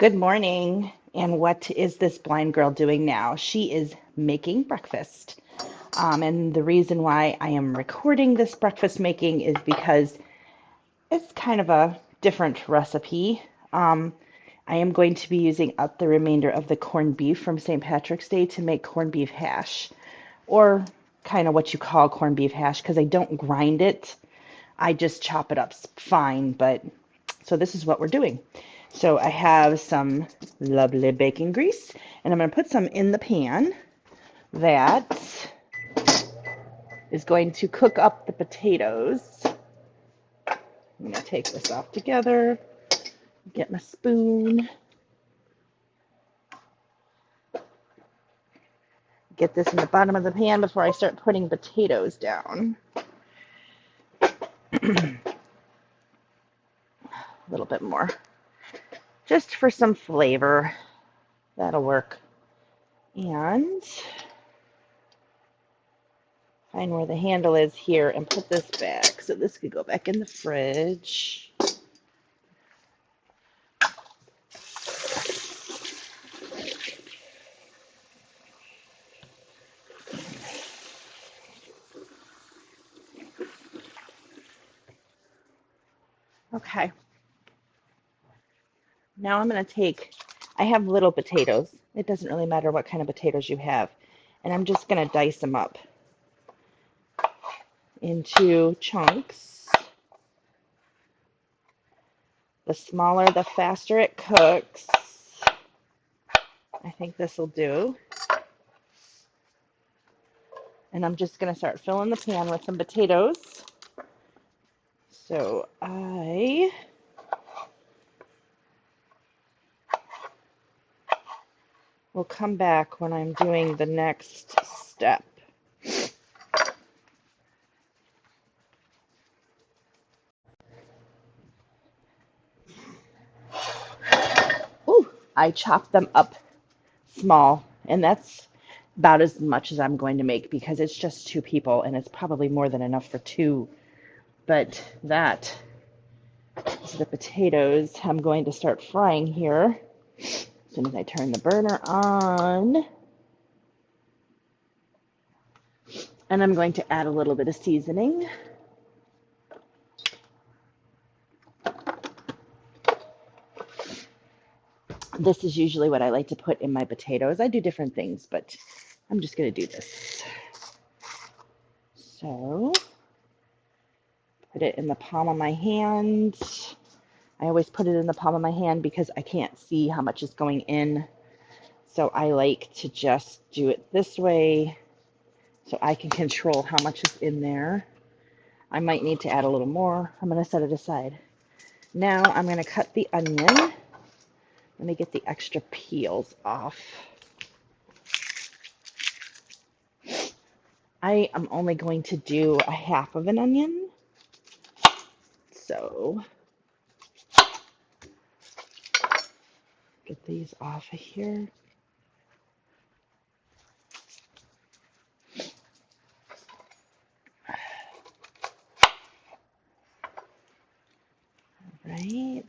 Good morning. And what is this blind girl doing now? She is making breakfast. And the reason why I am recording this breakfast making is because it's kind of a different recipe. Um, I am going to be using up the remainder of the corned beef from St. Patrick's Day to make corned beef hash, or kind of what you call corned beef hash, because I don't grind it. I just chop it up fine, but so this is what we're doing. So I have some lovely bacon grease, and I'm going to put some in the pan that is going to cook up the potatoes. I'm going to take this off together, get my spoon, get this in the bottom of the pan before I start putting potatoes down. A little bit more, just for some flavor. That'll work. And find where the handle is here and put this back so this could go back in the fridge. Okay, now I'm going to I have little potatoes. It doesn't really matter what kind of potatoes you have. And I'm just going to dice them up into chunks. The smaller, the faster it cooks. I think this will do. And I'm just going to start filling the pan with some potatoes. So I will come back when I'm doing the next step. Ooh, I chopped them up small, and that's about as much as I'm going to make because it's just two people and it's probably more than enough for two. But that is the potatoes I'm going to start frying here as soon as I turn the burner on. And I'm going to add a little bit of seasoning. This is usually what I like to put in my potatoes. I do different things, but I'm just going to do this. So, put it in the palm of my hand. I always put it in the palm of my hand because I can't see how much is going in. So I like to just do it this way so I can control how much is in there. I might need to add a little more. I'm going to set it aside. Now I'm going to cut the onion. Let me get the extra peels off. I am only going to do a half of an onion. So get these off of here. Right.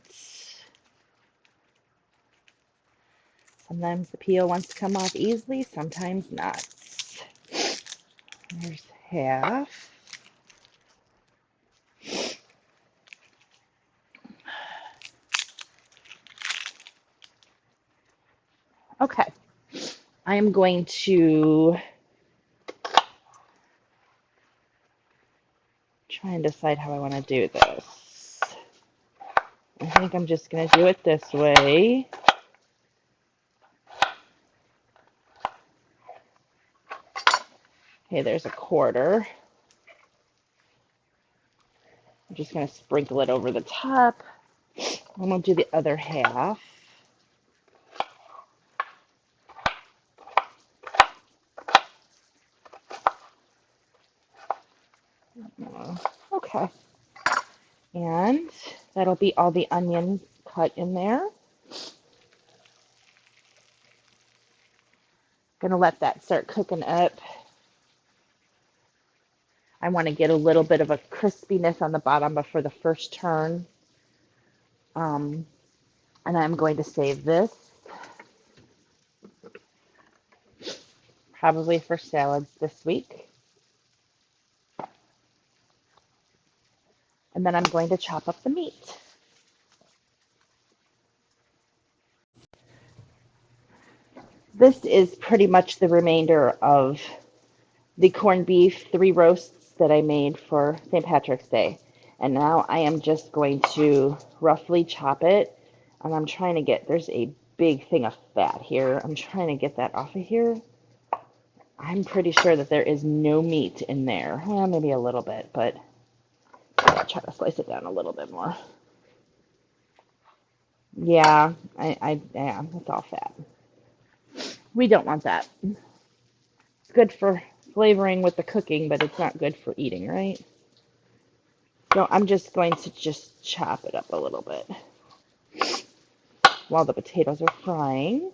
Sometimes the peel wants to come off easily, sometimes not. There's half. Okay. I am going to try and decide how I want to do this. I think I'm just going to do it this way. Okay, there's a quarter. I'm just going to sprinkle it over the top. I'm going to do the other half. Okay. And that'll be all the onion cut in there. Gonna let that start cooking up. I want to get a little bit of a crispiness on the bottom before the first turn. Um, And I'm going to save this probably for salads this week. And then I'm going to chop up the meat. This is pretty much the remainder of the corned beef 3 roasts that I made for St. Patrick's Day. And now I am just going to roughly chop it. And I'm trying to get, there's a big thing of fat here. I'm trying to get that off of here. I'm pretty sure that there is no meat in there. Well, maybe a little bit, but I'll try to slice it down a little bit more. Yeah, yeah, it's all fat. We don't want that. It's good for flavoring with the cooking, but it's not good for eating, right? So I'm just going to just chop it up a little bit while the potatoes are frying.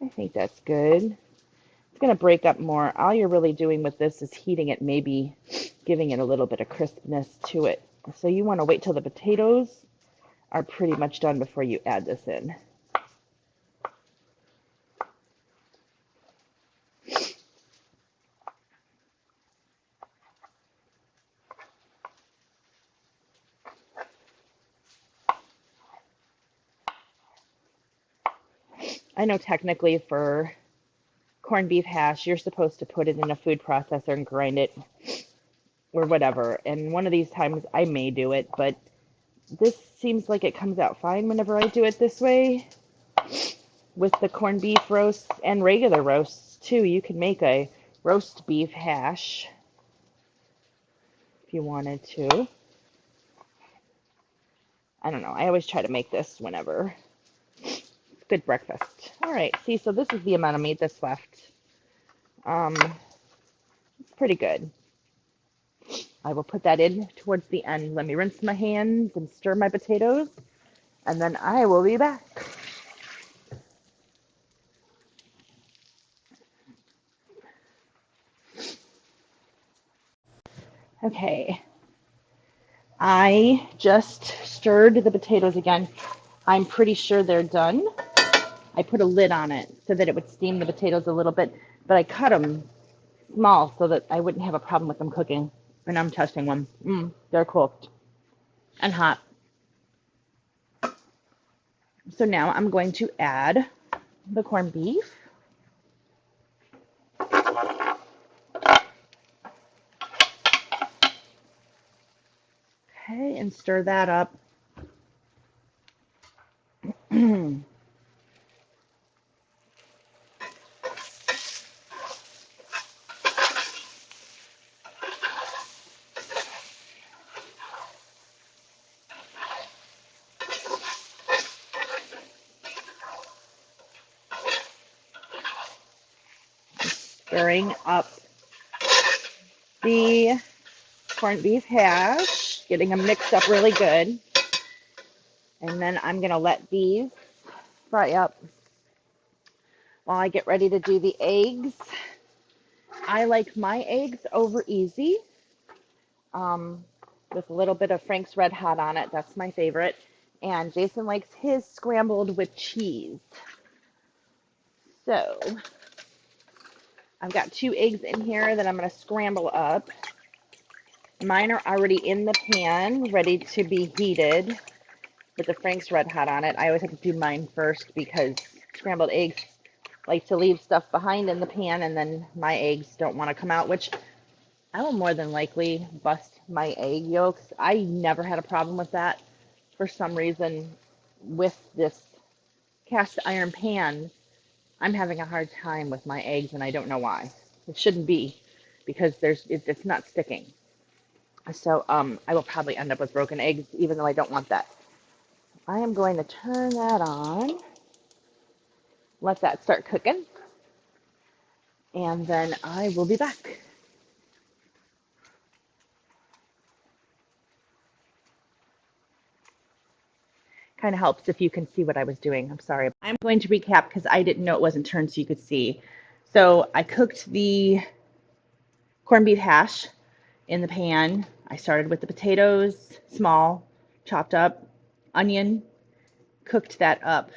I think that's good. It's going to break up more. All you're really doing with this is heating it, maybe giving it a little bit of crispness to it. So you want to wait till the potatoes are pretty much done before you add this in. I know technically for corned beef hash, you're supposed to put it in a food processor and grind it or whatever. And one of these times I may do it, but this seems like it comes out fine whenever I do it this way with the corned beef roasts and regular roasts too. You can make a roast beef hash if you wanted to. I don't know. I always try to make this whenever. It's good breakfast. All right. See, so this is the amount of meat that's left. It's pretty good. I will put that in towards the end. Let me rinse my hands and stir my potatoes, and then I will be back. Okay, I just stirred the potatoes again. I'm pretty sure they're done. I put a lid on it so that it would steam the potatoes a little bit, but I cut them small so that I wouldn't have a problem with them cooking. And I'm testing them. They're cooked and hot. So now I'm going to add the corned beef. Okay, and stir that up. Stirring up the corned beef hash, getting them mixed up really good. And then I'm going to let these fry up while I get ready to do the eggs. I like my eggs over easy with a little bit of Frank's Red Hot on it. That's my favorite. And Jason likes his scrambled with cheese. So I've got 2 eggs in here that I'm going to scramble up. Mine are already in the pan, ready to be heated with the Frank's Red Hot on it. I always have to do mine first because scrambled eggs like to leave stuff behind in the pan, and then my eggs don't want to come out, which I will more than likely bust my egg yolks. I never had a problem with that. For some reason, with this cast iron pan, I'm having a hard time with my eggs, and I don't know why. It shouldn't be because it's not sticking. So I will probably end up with broken eggs, even though I don't want that. I am going to turn that on, let that start cooking, and then I will be back. Kind of helps if you can see what I was doing. I'm sorry. I'm going to recap because I didn't know it wasn't turned so you could see. So I cooked the corned beef hash in the pan. I started with the potatoes, small, chopped up. onion, cooked that up,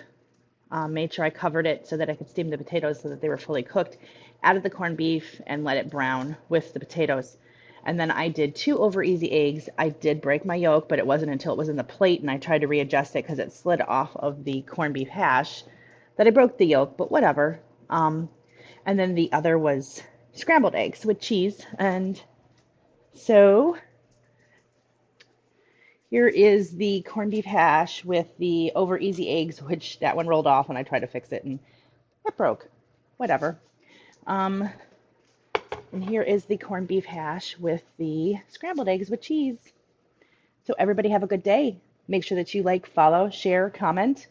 made sure I covered it so that I could steam the potatoes so that they were fully cooked, added the corned beef and let it brown with the potatoes. And then I did 2 over easy eggs. I did break my yolk, but it wasn't until it was in the plate and I tried to readjust it because it slid off of the corned beef hash that I broke the yolk, but whatever. And then the other was scrambled eggs with cheese. And so here is the corned beef hash with the over easy eggs, which that one rolled off and I tried to fix it and it broke. Whatever. And here is the corned beef hash with the scrambled eggs with cheese. So everybody have a good day. Make sure that you like, follow, share, comment.